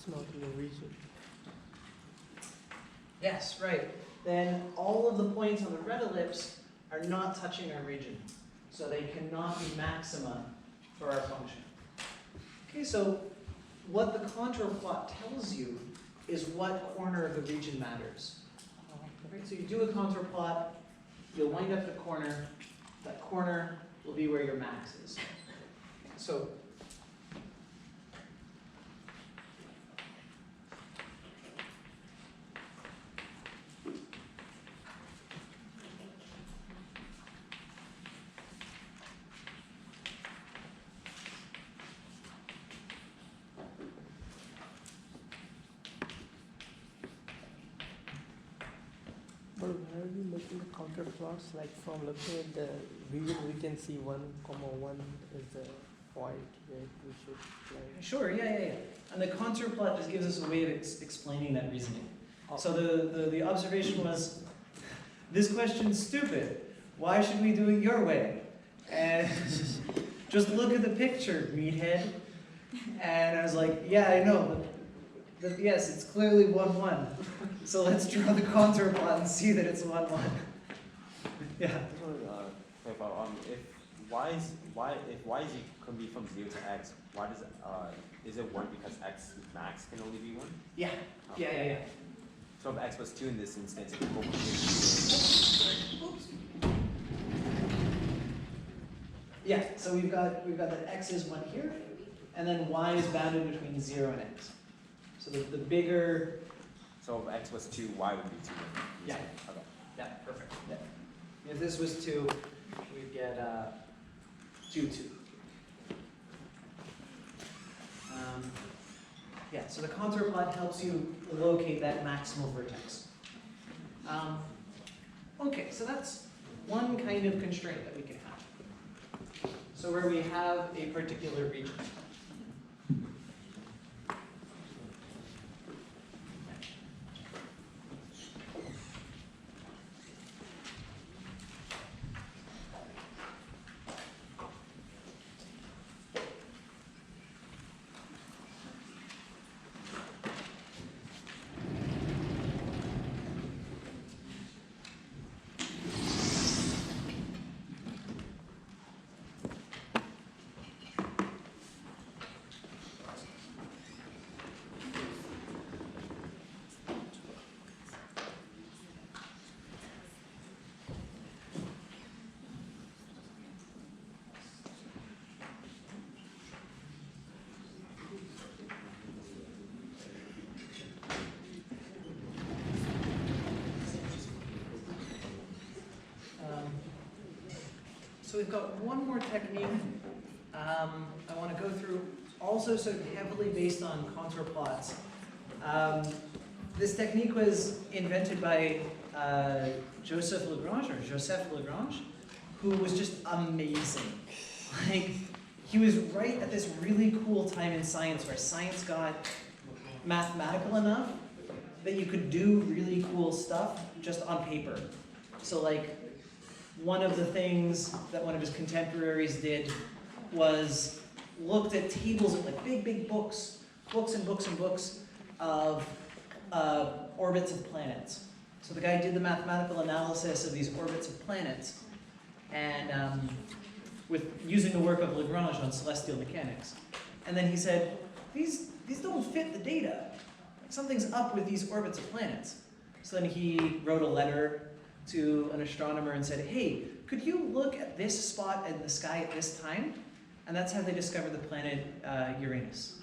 It's not in a region. Yes, right. Then all of the points on the red ellipse are not touching our region. So they cannot be maxima for our function. Okay, so what the contour plot tells you is what corner of the region matters. Right, so you do a contour plot, you'll wind up at a corner. That corner will be where your max is. So But why are we making the counter plots? Like from looking at the region, we can see 1, 1 is the point where we should play. sure, yeah. And the contour plot just gives us a way of explaining that reasoning. Oh. So the observation was, this question's stupid. Why should we do it your way? And just look at the picture, meathead. And I was like, yeah, I know, but yes, it's clearly 1, 1. So let's draw the contour plot and see that it's 1, 1. Yeah. If y is can be from 0 to x, why does is it 1 because x max can only be 1? Yeah. Yeah. So if x was 2 in this instance, it would go from 0 to 2. Oops. Yeah, so we've got that x is 1 here, and then y is bounded between 0 and x. So the bigger. So if x was 2, y would be 2. Yeah. Okay. Yeah, perfect. Yeah. If this was 2, we'd get 2, 2. Yeah, so the contour plot helps you locate that maximal vertex. Okay, so that's one kind of constraint that we can have. So where we have a particular region. So we've got one more technique I want to go through, also sort of heavily based on contour plots. This technique was invented by Joseph Lagrange, who was just amazing. Like, he was right at this really cool time in science where science got mathematical enough that you could do really cool stuff just on paper. So like, one of the things that one of his contemporaries did was looked at tables of like big books of orbits of planets. So the guy did the mathematical analysis of these orbits of planets, and with using the work of Lagrange on celestial mechanics. And then he said, these don't fit the data. Something's up with these orbits of planets. So then he wrote a letter to an astronomer and said, hey, could you look at this spot in the sky at this time? And that's how they discovered the planet Uranus.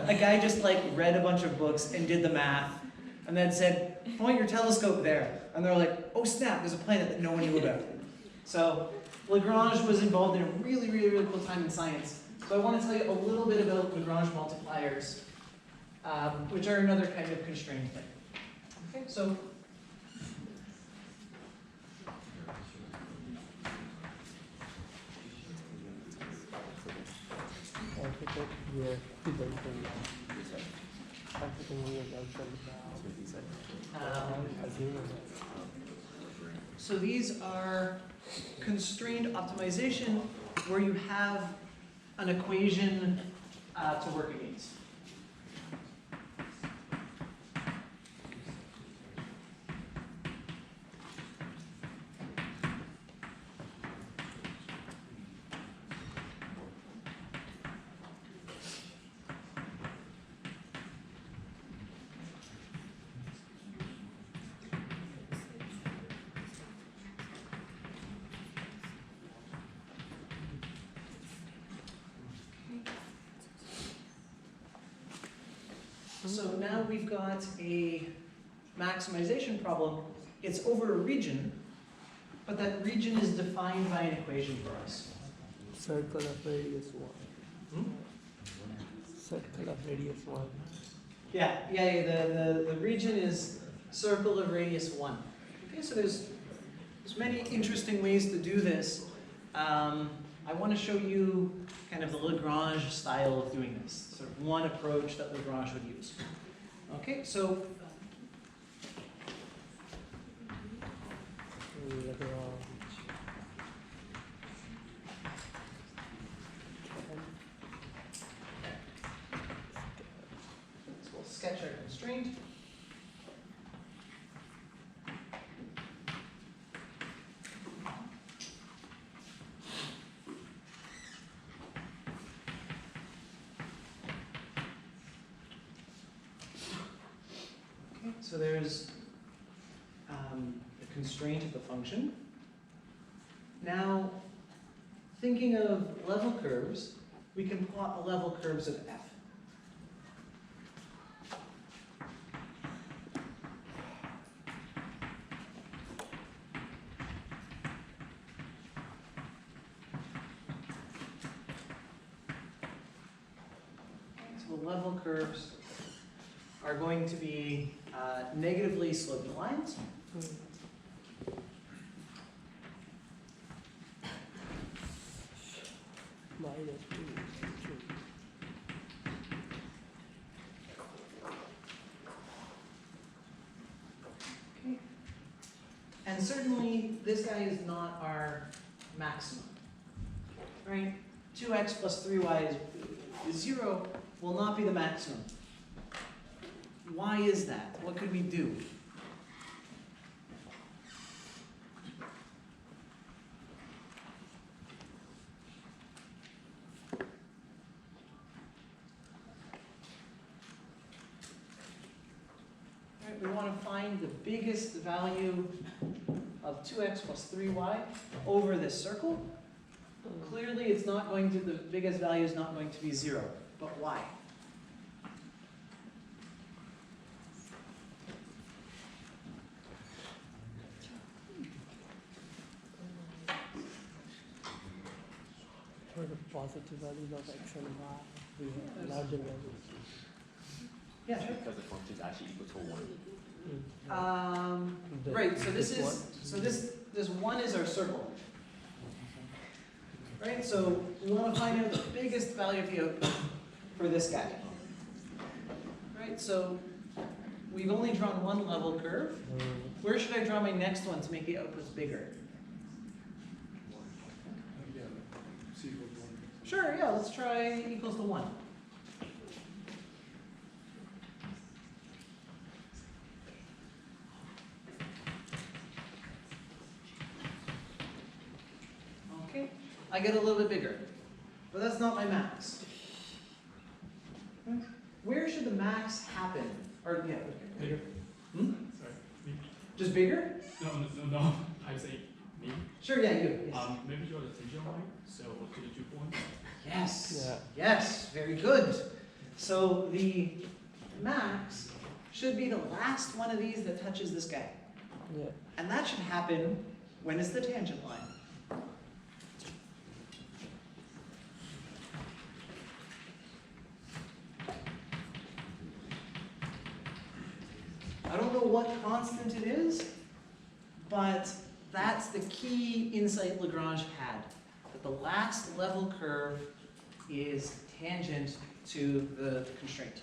A guy just like read a bunch of books and did the math and then said, point your telescope there. And they're like, oh snap, there's a planet that no one knew about. So Lagrange was involved in a really cool time in science. So I want to tell you a little bit about Lagrange multipliers, which are another kind of constrained thing. Okay, so so these are constrained optimization where you have an equation to work against. So now we've got a maximization problem. It's over a region, but that region is defined by an equation for us. Circle of radius 1. Hmm? Circle of radius 1. Yeah, the region is circle of radius 1. Okay, so there's many interesting ways to do this. I want to show you kind of the Lagrange style of doing this, sort of one approach that Lagrange would use. Okay, so we'll sketch our constraint. So there's the constraint of the function. Now, thinking of level curves, we can plot the level curves of f. So the level curves are going to be negatively sloping lines. Minus 2. Okay. And certainly this guy is not our maximum. Right? 2x plus 3y is 0 will not be the maximum. Why is that? What could we do? Right, we want to find the biggest value of 2x plus 3y over this circle. Clearly it's not going to, the biggest value is not going to be 0. But why? For the positive values of x and y, we have larger values. Yeah, sure. Because the function is actually equal to 1. Right, so this one? is, so this 1 is our circle. Right, so we want to find out the biggest value of the output for this guy. Right, so we've only drawn one level curve. Where should I draw my next one to make the outputs bigger? Sure, yeah, let's try equals to 1. Okay, I get a little bit bigger, but that's not my max. Where should the max happen? Or, yeah, Bigger. hmm? Sorry. Me. Just bigger? No. I say me. Sure, yeah, you. Yes. Maybe draw the tangent line. So to the 2 points. Yes. Yeah. Yes, very good. So the max should be the last one of these that touches this guy. Yeah. And that should happen when it's the tangent line. I don't know what constant it is, but that's the key insight Lagrange had, that the last level curve is tangent to the constraint.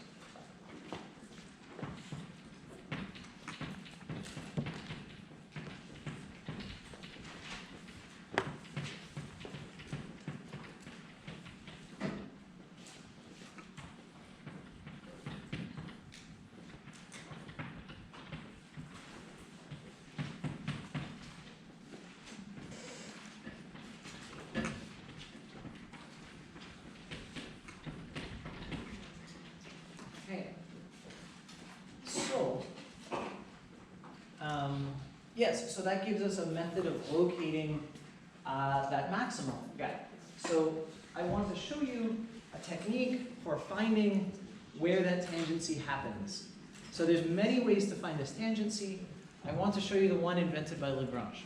Okay. So, yes, so that gives us a method of locating that maximum guy. So I want to show you a technique for finding where that tangency happens. So there's many ways to find this tangency. I want to show you the one invented by Lagrange.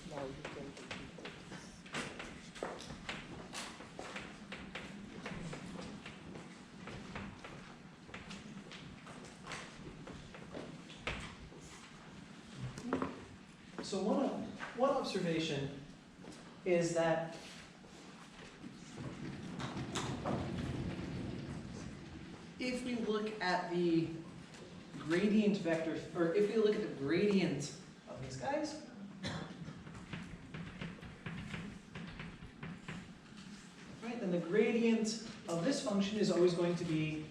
Now you can repeat this. So one observation is that if we look at the gradient vector, or if we look at the gradient of these guys, right, then the gradient of this function is always going to be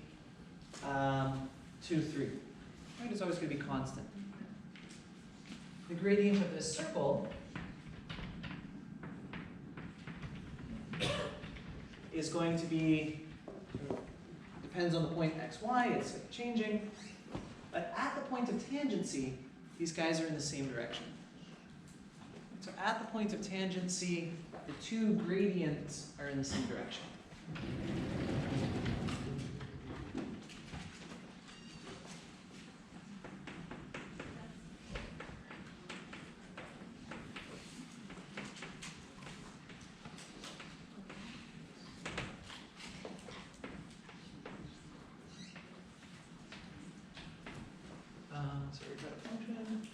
2, 3. Right, it's always going to be constant. The gradient of this circle is going to be, depends on the point x, y, it's changing. But at the point of tangency, these guys are in the same direction. So at the point of tangency, the two gradients are in the same direction. So we've got a function.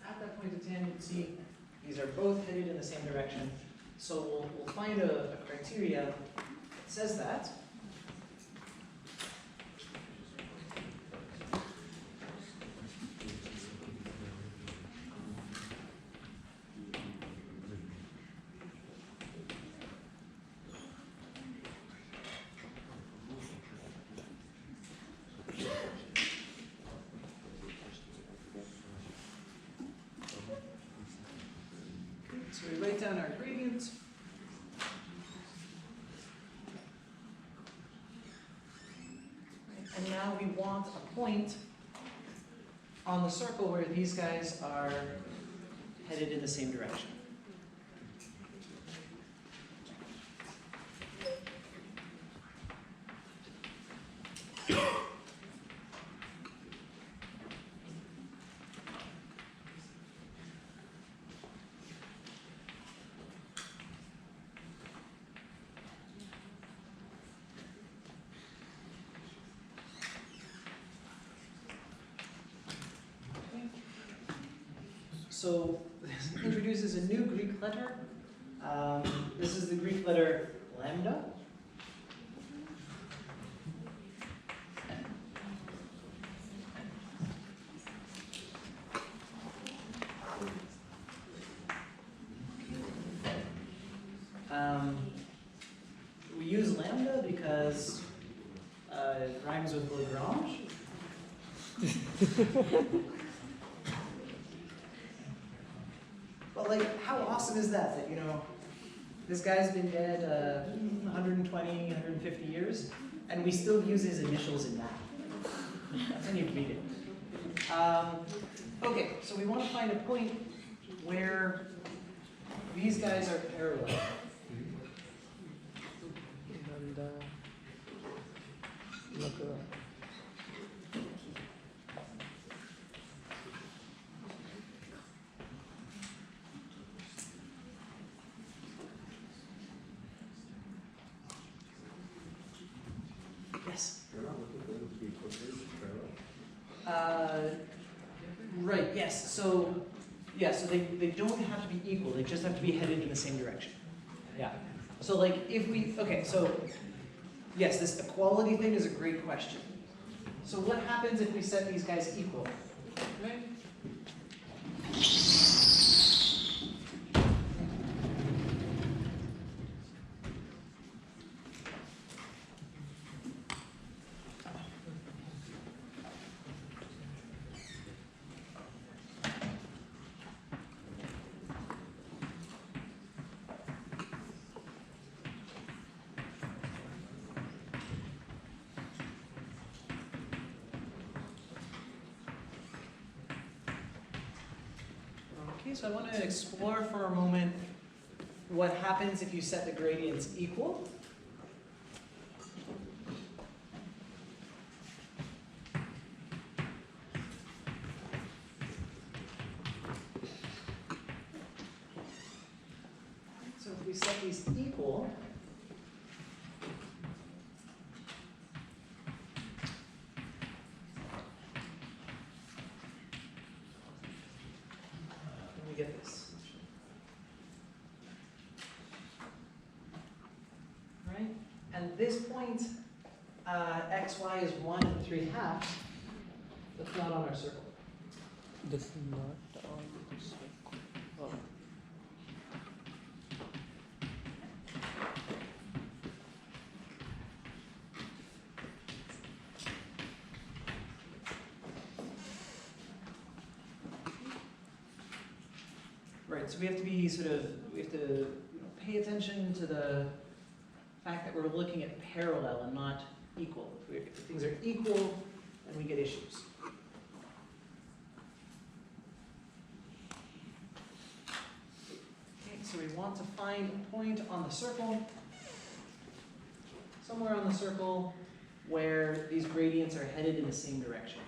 At that point of tangency, these are both headed in the same direction. So we'll find a criteria that says that. So we write down our gradients. And now we want a point on the circle where these guys are headed in the same direction. So this introduces a new Greek letter. This is the Greek letter Lambda. We use Lambda because it rhymes with Lagrange. But like, how awesome is that? That, you know, this guy's been dead 120, 150 years, and we still use his initials in math. That's when you read it. Okay, so we want to find a point where these guys are parallel. And look Yes? You're not looking for them to be equivalent, Right, yes, so, yeah, so they don't have to be equal, they just have to be headed in the same direction. Yeah, so like if we, okay, so Yes, this equality thing is a great question. So what happens if we set these guys equal? Right? Okay, so I want to explore for a moment what happens if you set the gradients equal. So if we set these equal, then we get this. Right? And this point, x, y is 1 and 3/2. That's not on our circle. This is not on the circle. Oh. Right, so we have to be we have to pay attention to the fact that we're looking at parallel and not equal. If things are equal, then we get issues. Okay, so we want to find a point on the circle, somewhere on the circle, where these gradients are headed in the same direction.